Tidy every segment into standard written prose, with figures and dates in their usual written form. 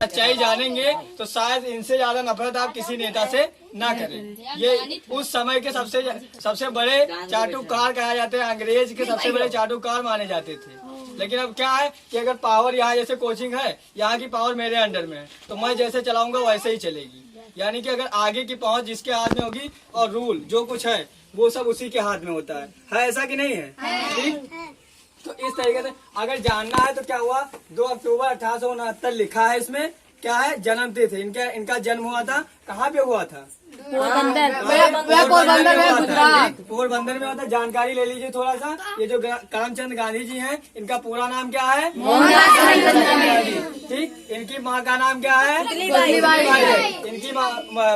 सच्चाई जानेंगे तो शायद इनसे ज्यादा नफरत आप किसी नेता से ना करें। ये उस समय के सबसे बड़े चाटुकार कहा जाते हैं, अंग्रेज के सबसे बड़े चाटुकार माने जाते थे। लेकिन अब क्या है कि अगर पावर यहाँ जैसे कोचिंग है, यहाँ की पावर मेरे अंडर में है, तो मैं जैसे चलाऊंगा वैसे ही चलेगी। यानी कि अगर आगे की पहुंच जिसके हाथ में होगी और रूल जो कुछ है वो सब उसी के हाथ में होता है ऐसा कि नहीं है? ठीक। तो इस तरीके से अगर जानना है तो क्या हुआ, 2 अक्टूबर 1869 लिखा है इसमें, क्या है जन्म तिथि इनका जन्म हुआ था। कहाँ पे हुआ था? पोरबंदर में हुआ था। जानकारी ले लीजिए थोड़ा सा। ये जो करमचंद गांधी जी हैं, इनका पूरा नाम क्या है? ठीक। इनकी माँ का नाम क्या है? इनकी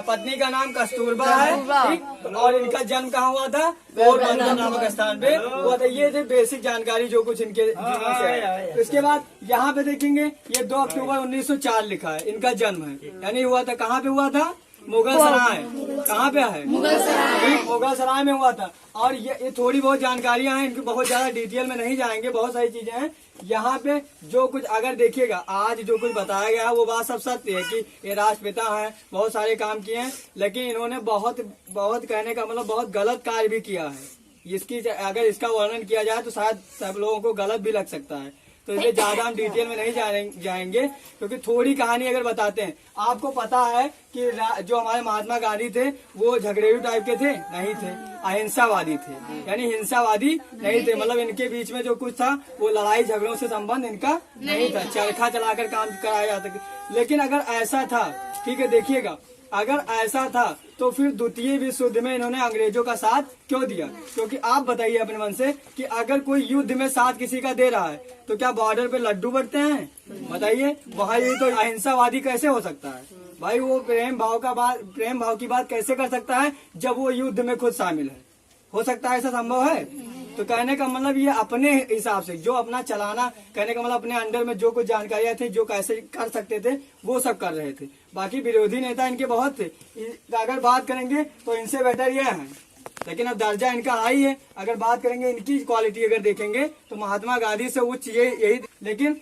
पत्नी का नाम कस्तूरबा है। ठीक। और इनका जन्म कहाँ हुआ था? पोरबंदर नामक स्थान पे हुआ था। ये थे बेसिक जानकारी जो कुछ इनके जीवन से है। इसके बाद यहाँ पे देखेंगे ये 2 अक्टूबर 1904 लिखा है, इनका जन्म है। यानी हुआ था कहाँ पे हुआ था? मुगल सराय। कहाँ पे है? मुगल सराय में हुआ था। और ये थोड़ी बहुत जानकारियां हैं, इनकी बहुत ज्यादा डिटेल में नहीं जाएंगे, बहुत सारी चीजें हैं यहाँ पे। जो कुछ अगर देखिएगा आज जो कुछ बताया गया है वो बात सब सत्य है कि ये राष्ट्रपिता हैं, बहुत सारे काम किए हैं, लेकिन इन्होंने बहुत कहने का मतलब बहुत गलत कार्य भी किया है। इसकी अगर इसका वर्णन किया जाए तो शायद सब लोगों को गलत भी लग सकता है, तो इसलिए ज्यादा हम डिटेल में नहीं जाएंगे क्योंकि थोड़ी कहानी अगर बताते हैं। आपको पता है कि जो हमारे महात्मा गांधी थे वो झगड़ेलू टाइप के थे? नहीं थे, अहिंसावादी थे। यानी हिंसावादी नहीं थे, मतलब इनके बीच में जो कुछ था वो लड़ाई झगड़ों से संबंध इनका नहीं था, चरखा चलाकर काम कराया जाता था। लेकिन अगर ऐसा था, ठीक है देखिएगा, अगर ऐसा था तो फिर द्वितीय विश्व युद्ध में इन्होंने अंग्रेजों का साथ क्यों दिया? क्योंकि आप बताइए अपने मन से कि अगर कोई युद्ध में साथ किसी का दे रहा है तो क्या बॉर्डर पे लड्डू बटते हैं? बताइए, वहाँ ये तो अहिंसावादी कैसे हो सकता है भाई? वो प्रेम भाव की बात कैसे कर सकता है जब वो युद्ध में खुद शामिल है? हो सकता है ऐसा संभव है? तो कहने का मतलब ये अपने हिसाब से जो अपना चलाना, कहने का मतलब अपने अंडर में जो कुछ जानकारियां थी, जो कैसे कर सकते थे वो सब कर रहे थे। बाकी विरोधी नेता इनके बहुत थे, अगर बात करेंगे तो इनसे बेटर ये है, लेकिन अब दर्जा इनका हाई है। अगर बात करेंगे इनकी क्वालिटी अगर देखेंगे तो महात्मा गांधी से उच्च यही। लेकिन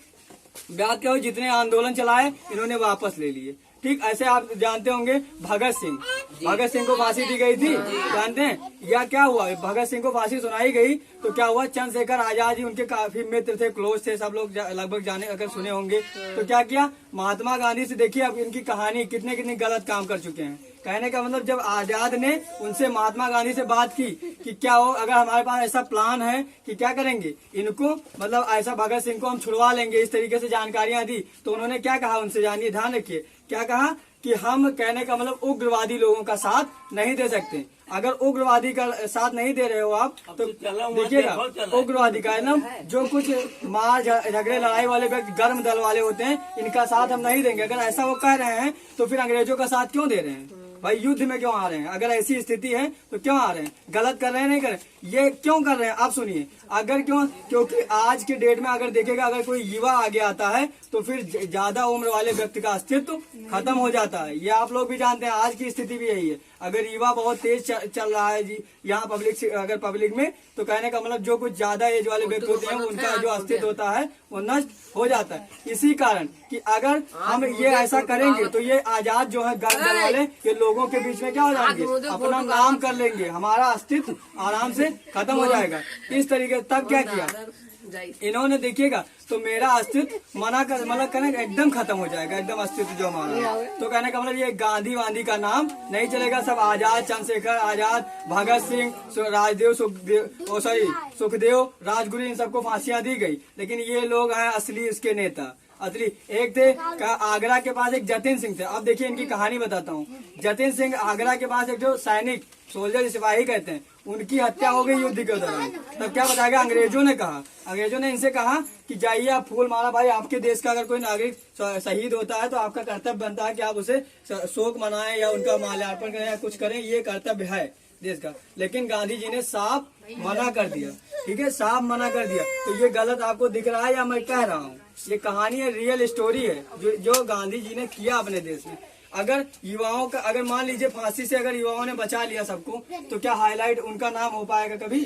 बात क्या हो, जितने आंदोलन चलाए इन्होंने वापस ले लिए। ठीक। ऐसे आप जानते होंगे भगत सिंह को फांसी दी गई थी, जानते हैं? या क्या हुआ, भगत सिंह को फांसी सुनाई गई तो क्या हुआ, चंद्रशेखर आजाद जी उनके काफी मित्र थे, क्लोज थे, सब लोग लगभग जाने अगर सुने होंगे। तो क्या किया महात्मा गांधी से, देखिए अब इनकी कहानी कितने गलत काम कर चुके हैं। कहने का मतलब जब आजाद ने उनसे महात्मा गांधी से बात की कि क्या हो, अगर हमारे पास ऐसा प्लान है कि क्या करेंगे इनको, मतलब ऐसा भगत सिंह को हम छुड़वा लेंगे, इस तरीके से जानकारियां दी, तो उन्होंने क्या कहा उनसे, जानिए, ध्यान रखिए, क्या कहा कि हम, कहने का मतलब उग्रवादी लोगों का साथ नहीं दे सकते। अगर उग्रवादी का साथ नहीं दे रहे हो आप तो देखिएगा, उग्रवादी का ना जो कुछ मार झगड़े लड़ाई वाले व्यक्ति, गर्म दल वाले होते हैं, इनका साथ हम नहीं देंगे। अगर ऐसा वो कह रहे हैं तो फिर अंग्रेजों का साथ क्यों दे रहे हैं भाई? युद्ध में क्यों आ रहे हैं? अगर ऐसी स्थिति है तो क्यों आ रहे हैं? गलत कर रहे हैं, नहीं कर रहे, ये क्यों कर रहे हैं आप सुनिए। अगर क्यों, क्योंकि आज के डेट में अगर देखेगा, अगर कोई युवा आगे आता है तो फिर ज्यादा उम्र वाले व्यक्ति का अस्तित्व खत्म हो जाता है। ये आप लोग भी जानते हैं, आज की स्थिति भी यही है। अगर युवा बहुत तेज चल रहा है जी यहाँ पब्लिक में, तो कहने का मतलब जो कुछ ज्यादा एज वाले व्यक्ति होते हैं उनका जो अस्तित्व होता है वो नष्ट हो जाता है। इसी कारण कि अगर हम ये ऐसा करेंगे तो ये आजाद जो है गर्म दल वाले, ये लोगों के बीच में क्या हो जाएंगे, अपना नाम कर लेंगे, हमारा अस्तित्व आराम से खत्म हो जाएगा। इस तरीके तब क्या किया इन्होंने, देखिएगा, तो मेरा अस्तित्व मतलब कहने का एकदम खत्म हो जाएगा, एकदम अस्तित्व जो हमारा। तो कहने का मतलब ये गांधी वांधी का नाम नहीं चलेगा, सब आजाद, चंद्रशेखर आजाद, भगत सिंह, राजदेव, सुखदेव, राजगुरु, इन सबको फांसियां दी गई। लेकिन ये लोग हैं असली इसके नेता। असली एक थे आगरा के पास एक जतिन सिंह थे। अब देखिए इनकी कहानी बताता हूँ। जतिन सिंह आगरा के पास एक जो सैनिक, सोल्जर, सिपाही कहते हैं, उनकी हत्या हो गई युद्ध के दौरान। तब क्या बताएगा, अंग्रेजों ने इनसे कहा कि जाइए आप फूल माला, भाई आपके देश का अगर कोई नागरिक शहीद होता है तो आपका कर्तव्य बनता है कि आप उसे शोक मनाएं या उनका माल्यार्पण करें या कुछ करें, ये कर्तव्य है देश का। लेकिन गांधी जी ने साफ मना कर दिया। ठीक है, साफ मना कर दिया। तो ये गलत आपको दिख रहा है या मैं कह रहा हूँ? ये कहानी है, रियल स्टोरी है जो गांधी जी ने किया अपने देश में। अगर युवाओं का, अगर मान लीजिए फांसी से अगर युवाओं ने बचा लिया सबको, तो क्या हाईलाइट उनका नाम हो पाएगा कभी?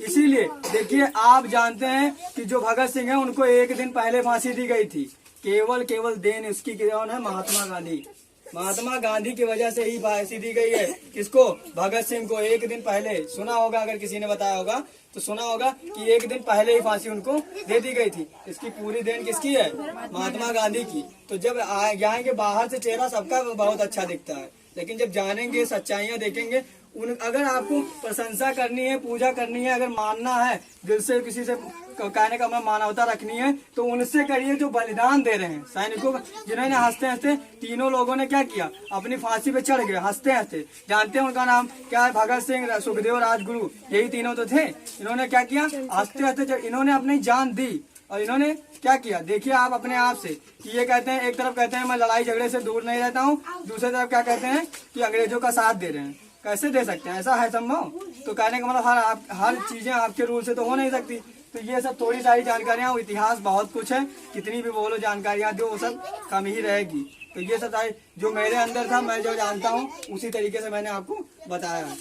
इसीलिए देखिए, आप जानते हैं कि जो भगत सिंह है उनको एक दिन पहले फांसी दी गई थी। केवल देन इसकी कौन है? महात्मा गांधी। महात्मा गांधी की वजह से ही फांसी दी गई है। किसको? भगत सिंह को। एक दिन पहले सुना होगा, अगर किसी ने बताया होगा तो सुना होगा कि एक दिन पहले ही फांसी उनको दे दी गई थी। इसकी पूरी देन किसकी है? महात्मा गांधी की। तो जब जाएंगे बाहर से चेहरा सबका बहुत अच्छा दिखता है, लेकिन जब जानेंगे, सच्चाइयाँ देखेंगे, अगर आपको प्रशंसा करनी है, पूजा करनी है, अगर मानना है दिल से, किसी से कहने का मतलब मानवता रखनी है, तो उनसे करिए जो बलिदान दे रहे हैं सैनिकों का, जिन्होंने हंसते हंसते, तीनों लोगों ने क्या किया? अपनी फांसी पे चढ़ गए हंसते हंसते। जानते हैं उनका नाम क्या है? भगत सिंह, सुखदेव, राजगुरु, यही तीनों तो थे। इन्होंने क्या किया? हंसते हंसते इन्होंने अपनी जान दी। और इन्होंने क्या किया? देखिए आप अपने आप से कि ये कहते हैं, एक तरफ कहते हैं मैं लड़ाई झगड़े से दूर नहीं रहता हूँ, दूसरी तरफ क्या कहते हैं कि अंग्रेजों का साथ दे रहे हैं। कैसे दे सकते हैं? ऐसा है संभव? तो कहने का मतलब हर चीजें आपके रूल से तो हो नहीं सकती। तो ये सब थोड़ी सारी जानकारियां, इतिहास बहुत कुछ है, कितनी भी बोलो जानकारियां दो, वो सब कम ही रहेगी। तो ये सब जो मेरे अंदर था, मैं जो जानता हूँ उसी तरीके से मैंने आपको बताया।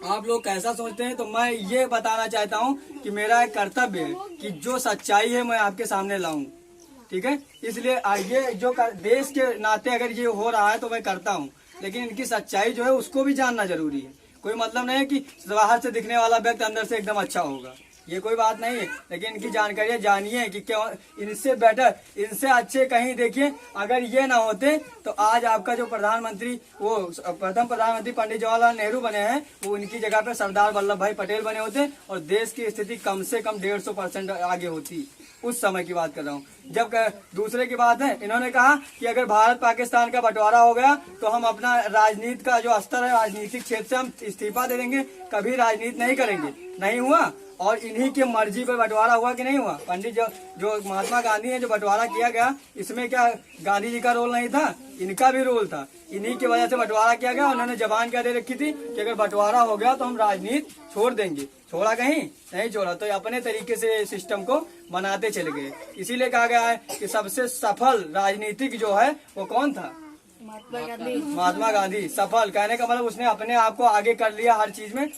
आप लोग कैसा सोचते हैं? तो मैं ये बताना चाहता हूँ कि मेरा एक कर्तव्य है कि जो सच्चाई है मैं आपके सामने लाऊं। ठीक है, इसलिए ये जो देश के नाते अगर ये हो रहा है तो मैं करता हूँ, लेकिन इनकी सच्चाई जो है उसको भी जानना जरूरी है। कोई मतलब नहीं है कि बाहर से दिखने वाला व्यक्ति अंदर से एकदम अच्छा होगा, ये कोई बात नहीं है। लेकिन इनकी जानकारियां जानिए कि क्या इनसे बेटर, इनसे अच्छे कहीं देखिए। अगर ये ना होते तो आज आपका जो प्रधानमंत्री, वो प्रथम प्रधानमंत्री पंडित जवाहरलाल नेहरू बने हैं, वो इनकी जगह पे सरदार वल्लभ भाई पटेल बने होते और देश की स्थिति कम से कम 150% आगे होती। उस समय की बात कर रहा हूँ। जब दूसरे की बात है, इन्होंने कहा कि अगर भारत पाकिस्तान का बंटवारा हो गया तो हम अपना राजनीति का जो स्तर है, राजनीतिक क्षेत्र से हम इस्तीफा दे देंगे, कभी राजनीति नहीं करेंगे। नहीं हुआ, और इन्हीं की मर्जी पर बंटवारा हुआ कि नहीं हुआ? पंडित जो महात्मा गांधी ने जो बंटवारा किया गया, इसमें क्या गांधी जी का रोल नहीं था? इनका भी रोल था। इन्हीं की वजह से बंटवारा किया गया। उन्होंने जबान क्या दे रखी थी कि अगर बंटवारा हो गया तो हम राजनीति छोड़ देंगे। छोड़ा? कहीं नहीं छोड़ा। तो अपने तरीके से सिस्टम को बनाते चले गए। इसीलिए कहा गया है कि सबसे सफल राजनीतिक जो है वो कौन था? महात्मा गांधी। सफल कहने का मतलब उसने अपने आप को आगे कर लिया हर चीज में।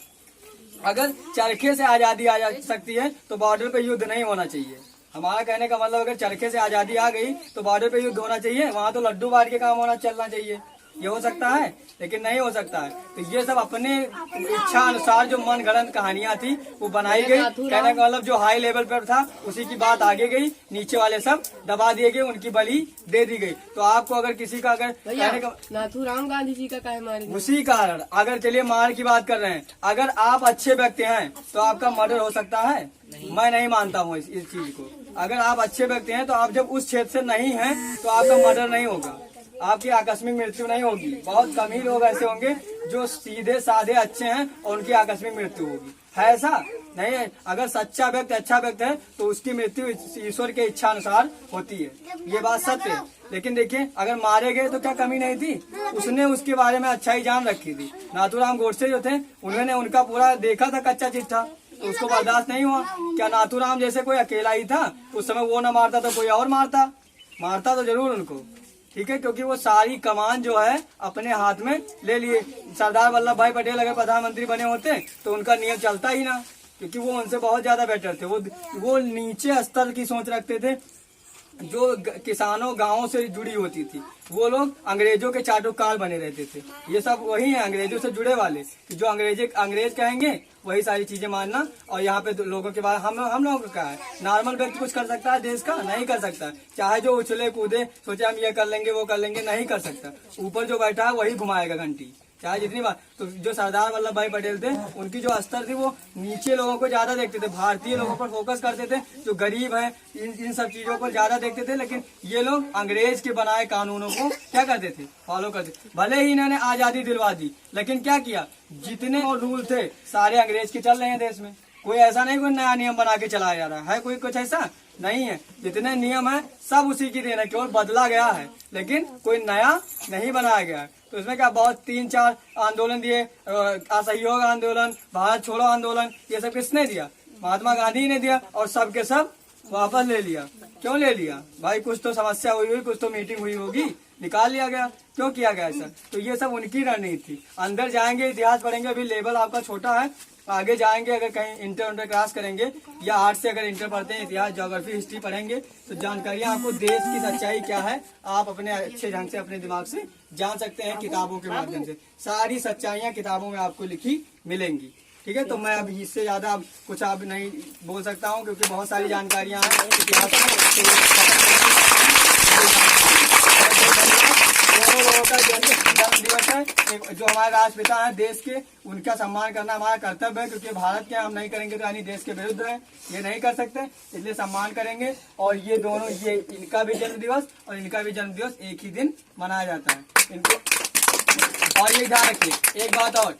अगर चरखे से आजादी आ जा सकती है तो बॉर्डर पे युद्ध नहीं होना चाहिए। हमारा कहने का मतलब अगर चरखे से आजादी आ गई तो बॉर्डर पे युद्ध होना चाहिए, वहाँ तो लड्डू बांट के काम होना चलना चाहिए। ये हो सकता है, लेकिन नहीं हो सकता है। तो ये सब अपने इच्छा अनुसार जो मन गढ़ंत कहानियां थी वो बनाई गई। कहने का मतलब जो हाई लेवल पर था उसी की बात आगे गई, नीचे वाले सब दबा दिए गए, उनकी बलि दे दी गई। तो आपको अगर किसी का अगर कहने का नाथूराम गांधी जी का काहे मारे? उसी कारण अगर चलिए मार की बात कर रहे हैं, अगर आप अच्छे व्यक्ति हैं तो आपका मर्डर हो सकता है? मैं नहीं मानता हूँ इस चीज को। अगर आप अच्छे व्यक्ति हैं तो आप जब उस क्षेत्र से नहीं हैं तो आपका मर्डर नहीं होगा, आपकी आकस्मिक मृत्यु नहीं होगी। बहुत कम ही लोग ऐसे होंगे जो सीधे साधे अच्छे हैं और उनकी आकस्मिक मृत्यु होगी। है ऐसा? नहीं है। अगर सच्चा व्यक्ति अच्छा व्यक्ति है तो उसकी मृत्यु ईश्वर के इच्छा अनुसार होती है, ये बात सत्य है। लेकिन देखिए अगर मारे गए तो क्या कमी नहीं थी? उसने उसके बारे में अच्छा ही जान रखी थी। नाथूराम गोडसे जो थे उन्होंने उनका पूरा देखा था कच्चा चिट्ठा, तो उसको बर्दाश्त नहीं हुआ। क्या नाथूराम जैसे कोई अकेला ही था? उस समय वो न मारता तो कोई और मारता तो जरूर उनको। ठीक है, क्योंकि वो सारी कमान जो है अपने हाथ में ले लिए। सरदार वल्लभ भाई पटेल अगर प्रधानमंत्री बने होते तो उनका नियम चलता ही ना, क्योंकि वो उनसे बहुत ज्यादा बेटर थे। वो नीचे स्तर की सोच रखते थे। जो किसानों गांवों से जुड़ी होती थी वो लोग अंग्रेजों के चाटुकार बने रहते थे। ये सब वही है अंग्रेजों से जुड़े वाले, जो अंग्रेज कहेंगे वही सारी चीजें मानना। और यहाँ पे लोगों के बाद हम लोगों का क्या है? नॉर्मल व्यक्ति कुछ कर सकता है देश का? नहीं कर सकता। चाहे जो उछले कूदे सोचे हम ये कर लेंगे वो कर लेंगे, नहीं कर सकता। ऊपर जो बैठा है वही घुमाएगा घंटी, चाहे जितनी बार। तो जो सरदार वल्लभ भाई पटेल थे उनकी जो स्तर थी वो नीचे लोगों को ज्यादा देखते थे, भारतीय लोगों पर फोकस करते थे, जो गरीब है इन सब चीजों पर ज्यादा देखते थे। लेकिन ये लोग अंग्रेज के बनाए कानूनों को क्या करते थे? फॉलो करते। भले ही इन्होंने आजादी दिलवा दी, लेकिन क्या किया? जितने और रूल थे सारे अंग्रेज के चल रहे हैं देश में। कोई ऐसा नहीं कोई नया नियम बना के चलाया जा रहा है, कोई कुछ ऐसा नहीं है। जितने नियम है सब उसी की देन है, केवल बदला गया है, लेकिन कोई नया नहीं बनाया गया है। तो इसमें क्या बहुत 3-4 आंदोलन दिए, असहयोग आंदोलन, भारत छोड़ो आंदोलन, ये सब किसने दिया? महात्मा गांधी ने दिया, और सब के सब वापस ले लिया। क्यों ले लिया भाई? कुछ तो समस्या हुई, कुछ तो मीटिंग हुई होगी, निकाल लिया गया। क्यों किया गया ऐसा? तो ये सब उनकी रणनीति थी। अंदर जाएंगे, इतिहास पढ़ेंगे, अभी लेवल आपका छोटा है, आगे जाएंगे, अगर कहीं इंटर क्रॉस करेंगे या आर्ट से अगर इंटर पढ़ते हैं, इतिहास, ज्योग्राफी, हिस्ट्री पढ़ेंगे तो जानकारियां आपको देश की सच्चाई क्या है आप अपने अच्छे ढंग से अपने दिमाग से जान सकते हैं। किताबों के माध्यम से सारी सच्चाइयां किताबों में आपको लिखी मिलेंगी। ठीक है, तो मैं अब इससे ज्यादा अब कुछ आप नहीं बोल सकता हूँ क्योंकि बहुत सारी जानकारियां हैं इतिहास दोनों लोगों का जन्म दिवस है। जो हमारे राष्ट्रपिता हैं देश के, उनका सम्मान करना हमारा कर्तव्य है क्योंकि भारत के हम नहीं करेंगे तो यानी देश के विरुद्ध है, ये नहीं कर सकते, इसलिए सम्मान करेंगे। और ये दोनों, ये इनका भी जन्म दिवस और इनका भी जन्म दिवस एक ही दिन मनाया जाता है इनको। और ये ध्यान रखिए एक बात और,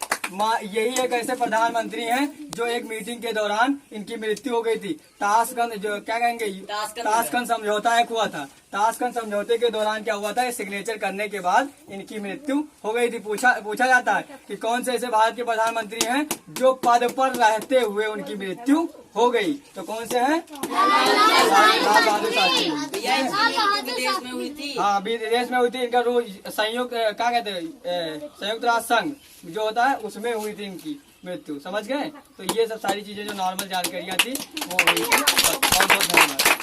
यही एक ऐसे प्रधानमंत्री हैं जो एक मीटिंग के दौरान इनकी मृत्यु हो गई थी। ताशकंद, जो क्या कहेंगे, ताशकंद समझौता एक हुआ था। ताशकंद समझौते के दौरान क्या हुआ था, ये सिग्नेचर करने के बाद इनकी मृत्यु हो गई थी। पूछा जाता है कि कौन से ऐसे भारत के प्रधानमंत्री हैं जो पद पर रहते हुए उनकी मृत्यु हो गई, तो कौन से हैं? लाल बहादुर शास्त्री। विदेश में हुई थी। हाँ, विदेश में हुई थी। इनका रोज संयुक्त क्या कहते हैं, संयुक्त राष्ट्र संघ जो होता है उसमें हुई थी इनकी मृत्यु। समझ गए? तो ये सब सारी चीजें जो नॉर्मल जानकारियां थी वो हुई थी। बहुत बहुत धन्यवाद।